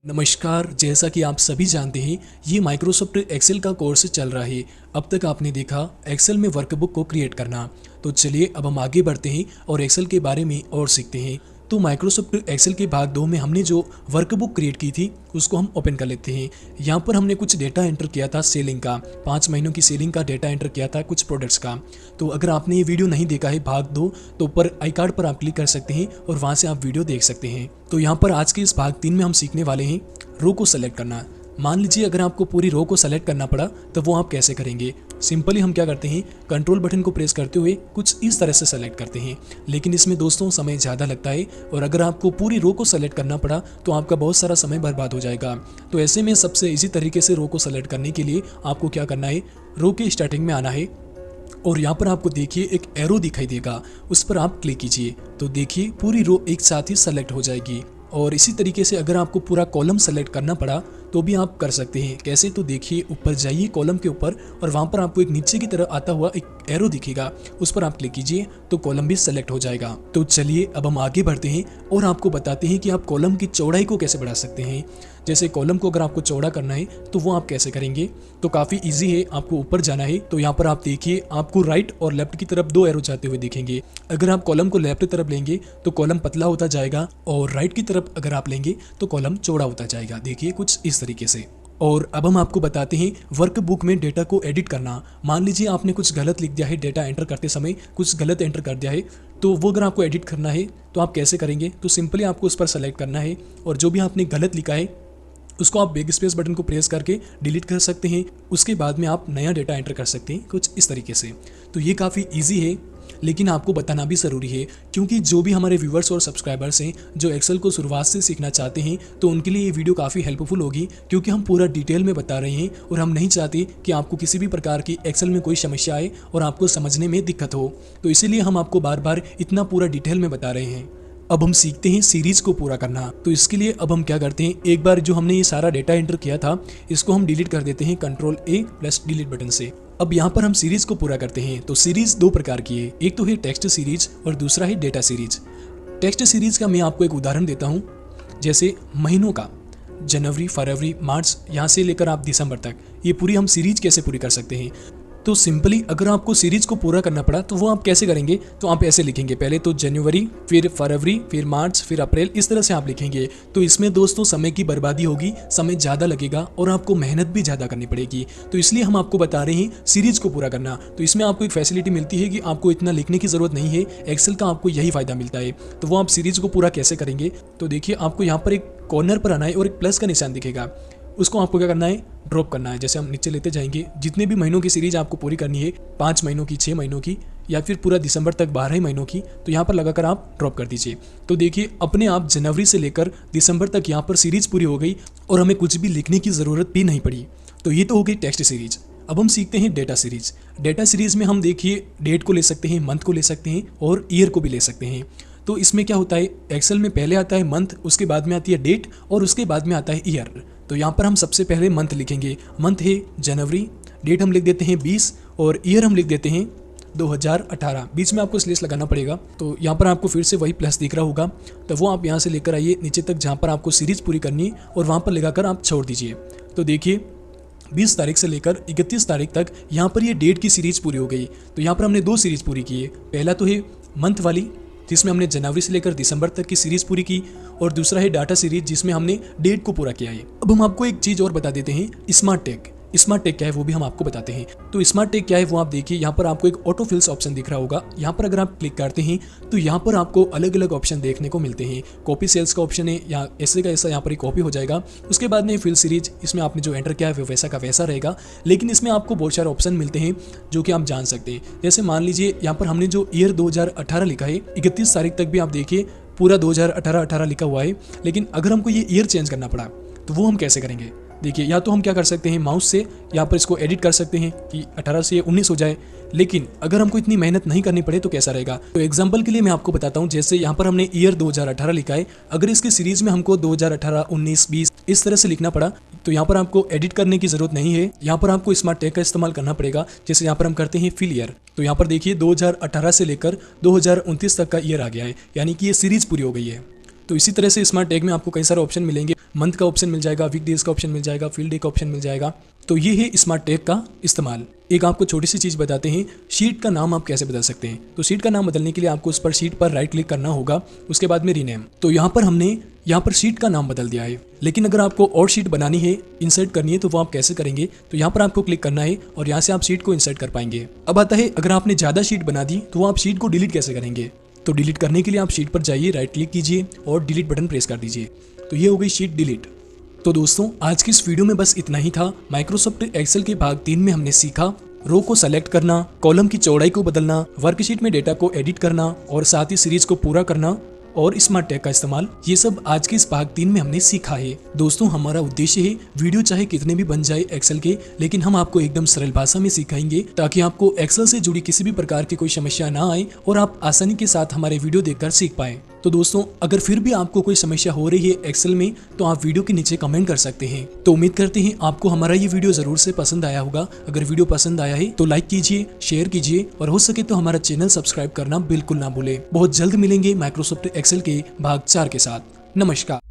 नमस्कार। जैसा कि आप सभी जानते हैं, ये माइक्रोसॉफ्ट एक्सेल का कोर्स चल रहा है। अब तक आपने देखा एक्सेल में वर्कबुक को क्रिएट करना। तो चलिए अब हम आगे बढ़ते हैं और एक्सेल के बारे में और सीखते हैं। तो माइक्रोसॉफ्ट एक्सेल के भाग 2 में हमने जो वर्कबुक क्रिएट की थी उसको हम ओपन कर लेते हैं। यहाँ पर हमने कुछ डेटा एंटर किया था सेलिंग का, 5 महीनों की सेलिंग का डेटा एंटर किया था कुछ प्रोडक्ट्स का। तो अगर आपने ये वीडियो नहीं देखा है भाग 2, तो ऊपर आई कार्ड पर आप क्लिक कर सकते हैं और वहाँ से आप वीडियो देख सकते हैं। तो यहाँ पर आज के इस भाग 3 में हम सीखने वाले हैं रो को सेलेक्ट करना। मान लीजिए अगर आपको पूरी रो को सेलेक्ट करना पड़ा तो वो आप कैसे करेंगे। सिंपली हम क्या करते हैं, कंट्रोल बटन को प्रेस करते हुए कुछ इस तरह से सेलेक्ट करते हैं। लेकिन इसमें दोस्तों समय ज़्यादा लगता है और अगर आपको पूरी रो को सेलेक्ट करना पड़ा तो आपका बहुत सारा समय बर्बाद हो जाएगा। तो ऐसे में सबसे इजी तरीके से रो को सेलेक्ट करने के लिए आपको क्या करना है, रो के स्टार्टिंग में आना है और यहाँ पर आपको देखिए एक एरो दिखाई देगा, उस पर आप क्लिक कीजिए। तो देखिए पूरी रो एक साथ ही सेलेक्ट हो जाएगी। और इसी तरीके से अगर आपको पूरा कॉलम सेलेक्ट करना पड़ा तो भी आप कर सकते हैं। कैसे, तो देखिए ऊपर जाइए कॉलम के ऊपर और वहाँ पर आपको एक नीचे की तरफ आता हुआ एक एरो दिखेगा, उस पर आप क्लिक कीजिए तो कॉलम भी सेलेक्ट हो जाएगा। तो चलिए अब हम आगे बढ़ते हैं और आपको बताते हैं कि आप कॉलम की चौड़ाई को कैसे बढ़ा सकते हैं। जैसे कॉलम को अगर आपको चौड़ा करना है तो वो आप कैसे करेंगे, तो काफ़ी ईजी है। आपको ऊपर जाना है तो यहाँ पर आप देखिए आपको राइट और लेफ्ट की तरफ 2 एरो जाते हुए दिखेंगे। अगर आप कॉलम को लेफ्ट तरफ लेंगे तो कॉलम पतला होता जाएगा और राइट की तरफ अगर आप लेंगे तो कॉलम चौड़ा होता जाएगा। देखिए कुछ इस तरीके से। और अब हम आपको बताते हैं वर्कबुक में डेटा को एडिट करना। मान लीजिए आपने कुछ गलत लिख दिया है, डेटा एंटर करते समय कुछ गलत एंटर कर दिया है, तो वो अगर आपको एडिट करना है तो आप कैसे करेंगे। तो सिंपली आपको उस पर सेलेक्ट करना है और जो भी आपने गलत लिखा है उसको आप बैक स्पेस बटन को प्रेस करके डिलीट कर सकते हैं। उसके बाद में आप नया डेटा एंटर कर सकते हैं कुछ इस तरीके से। तो ये काफ़ी ईजी है, लेकिन आपको बताना भी ज़रूरी है क्योंकि जो भी हमारे व्यूवर्स और सब्सक्राइबर्स हैं जो एक्सेल को शुरुआत से सीखना चाहते हैं तो उनके लिए ये वीडियो काफ़ी हेल्पफुल होगी, क्योंकि हम पूरा डिटेल में बता रहे हैं और हम नहीं चाहते कि आपको किसी भी प्रकार की एक्सेल में कोई समस्या आए और आपको समझने में दिक्कत हो। तो इसीलिए हम आपको बार बार इतना पूरा डिटेल में बता रहे हैं। अब हम सीखते हैं सीरीज को पूरा करना। तो इसके लिए अब हम क्या करते हैं, एक बार जो हमने ये सारा डेटा एंटर किया था इसको हम डिलीट कर देते हैं control A plus delete button से। अब यहाँ पर हम सीरीज को पूरा करते हैं। तो सीरीज 2 प्रकार की है, एक तो है टेक्स्ट सीरीज और दूसरा है डेटा सीरीज। टेक्स्ट सीरीज का मैं आपको एक उदाहरण देता हूँ। जैसे महीनों का जनवरी, फरवरी, मार्च, यहाँ से लेकर आप दिसंबर तक, ये पूरी हम सीरीज कैसे पूरी कर सकते हैं। तो सिंपली अगर आपको सीरीज को पूरा करना पड़ा तो वो आप कैसे करेंगे, तो आप ऐसे लिखेंगे, पहले तो जनवरी, फिर फरवरी, फिर मार्च, फिर अप्रैल, इस तरह से आप लिखेंगे। तो इसमें दोस्तों समय की बर्बादी होगी, समय ज़्यादा लगेगा और आपको मेहनत भी ज़्यादा करनी पड़ेगी। तो इसलिए हम आपको बता रहे हैं सीरीज को पूरा करना। तो इसमें आपको एक फैसिलिटी मिलती है कि आपको इतना लिखने की ज़रूरत नहीं है, एक्सेल का आपको यही फ़ायदा मिलता है। तो वो आप सीरीज को पूरा कैसे करेंगे, तो देखिए आपको यहाँ पर एक कॉर्नर पर आना है और एक प्लस का निशान दिखेगा, उसको आपको क्या करना है, ड्रॉप करना है। जैसे हम नीचे लेते जाएंगे, जितने भी महीनों की सीरीज आपको पूरी करनी है, 5 महीनों की, 6 महीनों की या फिर पूरा दिसंबर तक 12 महीनों की, तो यहाँ पर लगाकर आप ड्रॉप कर दीजिए। तो देखिए अपने आप जनवरी से लेकर दिसंबर तक यहाँ पर सीरीज पूरी हो गई और हमें कुछ भी लिखने की ज़रूरत भी नहीं पड़ी। तो ये तो हो गई टेक्स्ट सीरीज। अब हम सीखते हैं डेटा सीरीज। डेटा सीरीज में हम देखिए डेट को ले सकते हैं, मंथ को ले सकते हैं और ईयर को भी ले सकते हैं। तो इसमें क्या होता है, एक्सेल में पहले आता है मंथ, उसके बाद में आती है डेट और उसके बाद में आता है ईयर। तो यहाँ पर हम सबसे पहले मंथ लिखेंगे। मंथ है जनवरी, डेट हम लिख देते हैं 20 और ईयर हम लिख देते हैं 2018। बीच में आपको स्लेश लगाना पड़ेगा। तो यहाँ पर आपको फिर से वही प्लस दिख रहा होगा, तो वो आप यहाँ से लेकर आइए नीचे तक जहाँ पर आपको सीरीज पूरी करनी है और वहाँ पर लगाकर आप छोड़ दीजिए। तो देखिए 20 तारीख से लेकर 31 तारीख तक यहाँ पर ये डेट की सीरीज पूरी हो गई। तो यहाँ पर हमने 2 सीरीज पूरी की है। पहला तो है मंथ वाली जिसमें हमने जनवरी से लेकर दिसंबर तक की सीरीज पूरी की और दूसरा है डाटा सीरीज जिसमें हमने डेट को पूरा किया है। अब हम आपको एक चीज़ और बता देते हैं, स्मार्ट टैग। स्मार्ट टैग क्या है वो भी हम आपको बताते हैं। तो स्मार्ट टैग क्या है वो आप देखिए, यहाँ पर आपको एक ऑटो फिल्स ऑप्शन दिख रहा होगा। यहाँ पर अगर आप क्लिक करते हैं तो यहाँ पर आपको अलग अलग ऑप्शन देखने को मिलते हैं। कॉपी सेल्स का ऑप्शन है, या ऐसे का ऐसा यहाँ पर एक कॉपी हो जाएगा। उसके बाद में फिल सीरीज, इसमें आपने जो एंटर किया है वो वैसा का वैसा रहेगा, लेकिन इसमें आपको बहुत सारे ऑप्शन मिलते हैं जो कि आप जान सकते हैं। जैसे मान लीजिए यहाँ पर हमने जो ईयर 2018 लिखा है, 31 तारीख तक भी आप देखिए पूरा 2018 लिखा हुआ है, लेकिन अगर हमको ये ईयर चेंज करना पड़ा तो वो हम कैसे करेंगे। देखिए या तो हम क्या कर सकते हैं, माउस से यहाँ पर इसको एडिट कर सकते हैं कि 18 से 19 हो जाए, लेकिन अगर हमको इतनी मेहनत नहीं करनी पड़े तो कैसा रहेगा। तो एग्जांपल के लिए मैं आपको बताता हूँ, जैसे यहाँ पर हमने ईयर 2018 लिखा है, अगर इसकी सीरीज में हमको 2018, 19, 20 इस तरह से लिखना पड़ा तो यहाँ पर आपको एडिट करने की जरूरत नहीं है। यहाँ पर आपको स्मार्ट टैग का इस्तेमाल करना पड़ेगा। जैसे यहाँ पर हम करते हैं फिल ईयर, तो यहाँ पर देखिए 2018 से लेकर 2029 तक का ईयर आ गया है, यानी कि ये सीरीज पूरी हो गई है। तो इसी तरह से स्मार्ट टैग में आपको कई सारे ऑप्शन मिलेंगे। मंथ का ऑप्शन मिल जाएगा, वीक डेज का ऑप्शन मिल जाएगा, फील्ड डे का ऑप्शन मिल जाएगा। तो ये है स्मार्ट टैग का इस्तेमाल। एक आपको छोटी सी चीज़ बताते हैं, शीट का नाम आप कैसे बदल सकते हैं। तो शीट का नाम बदलने के लिए आपको उस पर शीट पर राइट क्लिक करना होगा, उसके बाद में रीनेम। तो यहाँ पर हमने यहाँ पर शीट का नाम बदल दिया है, लेकिन अगर आपको और शीट बनानी है, इंसर्ट करनी है, तो वो आप कैसे करेंगे। तो यहाँ पर आपको क्लिक करना है और यहाँ से आप शीट को इंसर्ट कर पाएंगे। अब आता है, अगर आपने ज़्यादा शीट बना दी तो आप शीट को डिलीट कैसे करेंगे। तो डिलीट करने के लिए आप शीट पर जाइए, राइट क्लिक कीजिए और डिलीट बटन प्रेस कर दीजिए। तो ये हो गई शीट डिलीट। तो दोस्तों, आज की इस वीडियो में बस इतना ही था। माइक्रोसॉफ्ट एक्सेल के भाग 3 में हमने सीखा रो को सेलेक्ट करना, कॉलम की चौड़ाई को बदलना, वर्कशीट में डेटा को एडिट करना और साथ ही सीरीज को पूरा करना और स्मार्ट टैग का इस्तेमाल। ये सब आज के इस भाग 3 में हमने सीखा है। दोस्तों, हमारा उद्देश्य है वीडियो चाहे कितने भी बन जाए एक्सेल के, लेकिन हम आपको एकदम सरल भाषा में सिखाएंगे ताकि आपको एक्सेल से जुड़ी किसी भी प्रकार की कोई समस्या ना आए और आप आसानी के साथ हमारे वीडियो देखकर सीख पाए। तो दोस्तों, अगर फिर भी आपको कोई समस्या हो रही है एक्सेल में, तो आप वीडियो के नीचे कमेंट कर सकते हैं। तो उम्मीद करते हैं आपको हमारा ये वीडियो जरूर से पसंद आया होगा। अगर वीडियो पसंद आया है तो लाइक कीजिए, शेयर कीजिए और हो सके तो हमारा चैनल सब्सक्राइब करना बिल्कुल ना भूले। बहुत जल्द मिलेंगे माइक्रोसॉफ्ट एक्सेल के भाग 4 के साथ। नमस्कार।